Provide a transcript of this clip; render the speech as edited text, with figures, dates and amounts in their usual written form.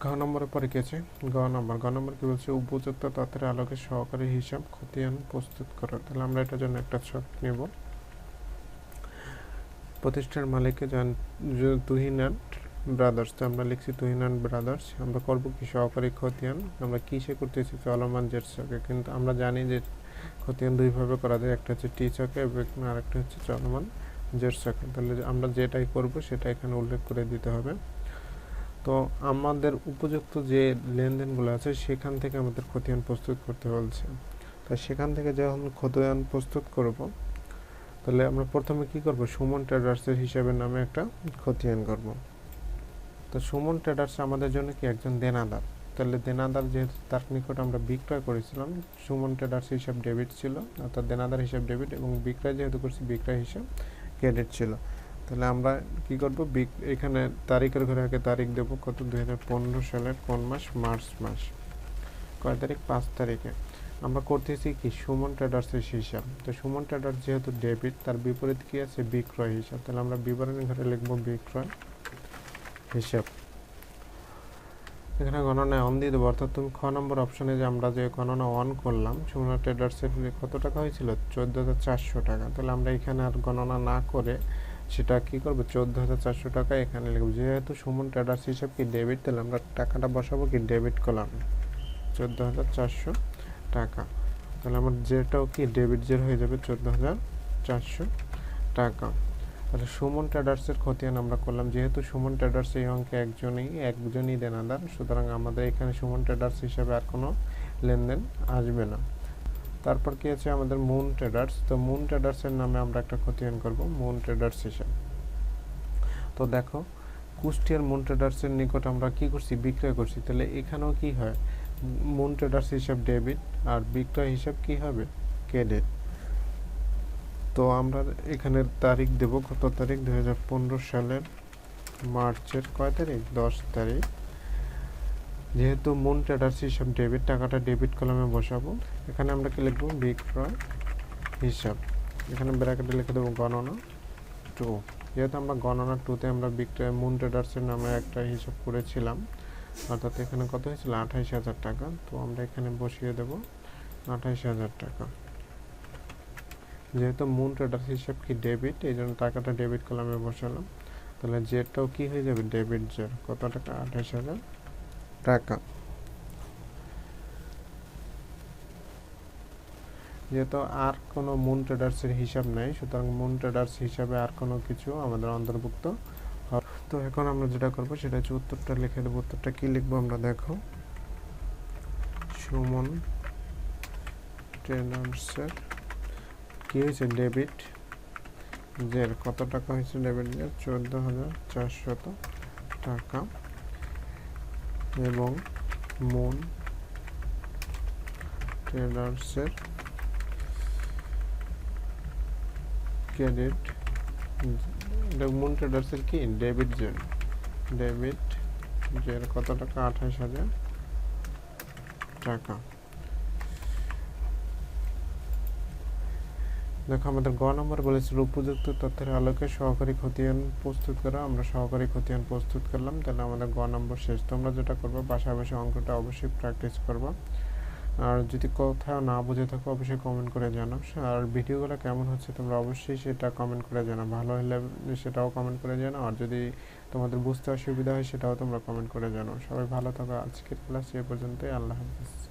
ঘ নম্বরে পরে কি আছে? গ নম্বর কি বলছে? উপযুক্ত তথ্যের আলোকে সহকারী হিসাব খতিয়ান প্রস্তুত করা। তাহলে আমরা এটার জন্য একটা ছক নেব। প্রতিষ্ঠার মালিককে তুহিন অ্যান্ড ব্রাদার্স, তো আমরা লিখছি তুহিন অ্যান্ড ব্রাদার্স। আমরা করব কি? সহকারী খতিয়ান আমরা কিসে করতেছি? চলমান জের ছকে। কিন্তু আমরা জানি যে খতিয়ান দুইভাবে করা যায়, একটা হচ্ছে টি ছকে এবং আরেকটা হচ্ছে চলমান জের ছকে। তাহলে আমরা যেটাই করব সেটা এখানে উল্লেখ করে দিতে হবে। তো আমাদের উপযুক্ত যে লেনদেনগুলো আছে সেখান থেকে আমাদের খতিয়ান প্রস্তুত করতে বলছে। তো সেখান থেকে যখন খতিয়ান প্রস্তুত করব, তাহলে আমরা প্রথমে কি করব? সুমন ট্রেডার্সের হিসাবের নামে একটা খতিয়ান করব। তো সুমন ট্রেডার্স আমাদের জন্য কি? একজন দেনাদার। তাহলে দেনাদার যেহেতু তার নিকট আমরা বিক্রয় করেছিলাম, সুমন ট্রেডার্স হিসাব ডেবিট ছিল, অর্থাৎ দেনাদার হিসাব ডেবিট, এবং বিক্রয় যেহেতু করছি বিক্রয় হিসাব ক্রেডিট ছিল। তাহলে আমরা কি করব? এখানে তারিখের ঘরে আগে তারিখ দেব কত? 2015 সালের কোন মাস? মার্চ মাস। কয় তারিখ? 5 তারিখে। আমরা করতেছি কি? সুমন ট্রেডার্সের হিসাব। তো সুমন ট্রেডার্স যেহেতু ডেবিট, তার বিপরীত কি আছে? বিক্রয় হিসাব। তাহলে আমরা বিবরণী ঘরে লিখব বিক্রয় হিসাব। এখানে গণনায় অন দিয়ে দেবো, অর্থাৎ তুমি খ নম্বর অপশনে যে আমরা যে গণনা অন করলাম, সুমন ট্রেডার্সের কত টাকা হয়েছিল? 14,400 টাকা। তাহলে আমরা এখানে আর গণনা না করে সেটা কি করবো? 14,400 টাকা এখানে লিখবো। যেহেতু সুমন ট্রেডার্স হিসাব কি ডেবিট, তাহলে আমরা টাকাটা বসাবো কি? ডেবিট কলামে 14,400 টাকা। তাহলে আমার যেটাও কি? ডেবিট জের হয়ে যাবে 14,400 টাকা। তাহলে সুমন ট্রেডার্সের খতিয়ান আমরা করলাম। যেহেতু সুমন ট্রেডার্স এই অঙ্কে একজনই দেনাদার, সুতরাং আমাদের এখানে সুমন ট্রেডার্স হিসাবে আর কোনো লেনদেন আসবে না। তারপর কি আছে? আমাদের মুন ট্রেডার্স। তো মুন ট্রেডার্সের নামে আমরা একটা খতিয়ান করব, মুন ট্রেডার্স হিসাব। তো দেখো, কুষ্টিয়ার মুন ট্রেডার্সের নিকট আমরা কি করছি? বিক্রয় করছি। তাহলে এখানেও কি হয়? মুন ট্রেডার্স হিসাব ডেবিট আর বিক্রয় হিসাব কি হবে? ক্রেডিট। তো আমরা এখানে তারিখ দেব কত তারিখ? 2015 সালের মার্চের কয় তারিখ? 10 তারিখ। যেহেতু মুন ট্রেডার্স হিসাব ডেবিট, টাকাটা ডেবিট কলামে বসাবো। এখানে আমরা কি লিখবো? বিক্রয় হিসাব। এখানে ব্র্যাকেটে লিখে দেবো গণনা 2। যেহেতু আমরা গণনা 2তে আমরা বিক্রয় মুন ট্রেডার্সের নামে একটা হিসাব করেছিলাম, অর্থাৎ এখানে কত হয়েছিল? 28,000 টাকা। তো আমরা এখানে বসিয়ে দেব 28,000 টাকা। যেহেতু মুন ট্রেডার্স হিসাব কি ডেবিট, এই জন্য টাকাটা ডেবিট কলামে বসালাম। তাহলে জেডটাও কি হয়ে যাবে? Debit Z. কত টাকা? 28,000 টাকা। যেহেতু আর কোনো মুন ট্রেডার্সের হিসাব নাই, সুতরাং মুন ট্রেডার্স হিসাবে আর কোনো কিছু আমাদের অন্তর্ভুক্ত হবে। তো এখন আমরা যেটা করবো সেটা হচ্ছে উত্তরটা লিখে দেবো। উত্তরটা কি লিখবো আমরা? দেখো, সুমন ট্রেডার্সের কি হয়েছে? ডেবিট জের কত টাকা হয়েছে? ডেবিট জের 14,400 টাকা, এবং মুন ট্রেডার্সের ক্রেডিট, মুন ট্রেডার্সের কি? ডেবিট জের কত টাকা? 28,000 টাকা। দেখো, আমাদের গ নম্বর বলেছিল উপযুক্ত তথ্যের আলোকে সহকারী খতিয়ান প্রস্তুত করা। আমরা সহকারী খতিয়ান প্রস্তুত করলাম। তাহলে আমাদের গ নম্বর শেষ। তোমরা যেটা করবে, বাসায় বসে অঙ্কটা অবশ্যই প্র্যাকটিস করবা। আর যদি কোথাও না বুঝে থাকো অবশ্যই কমেন্ট করে জানাও। আর ভিডিওগুলো কেমন হচ্ছে তোমরা অবশ্যই সেটা কমেন্ট করে জানাও। ভালো হলে সেটাও কমেন্ট করে জানাও, আর যদি তোমাদের বুঝতে অসুবিধা হয় সেটাও তোমরা কমেন্ট করে জানাও। সবাই ভালো থাকো। আজকের ক্লাস এ পর্যন্তই। আল্লাহ হাফেজ।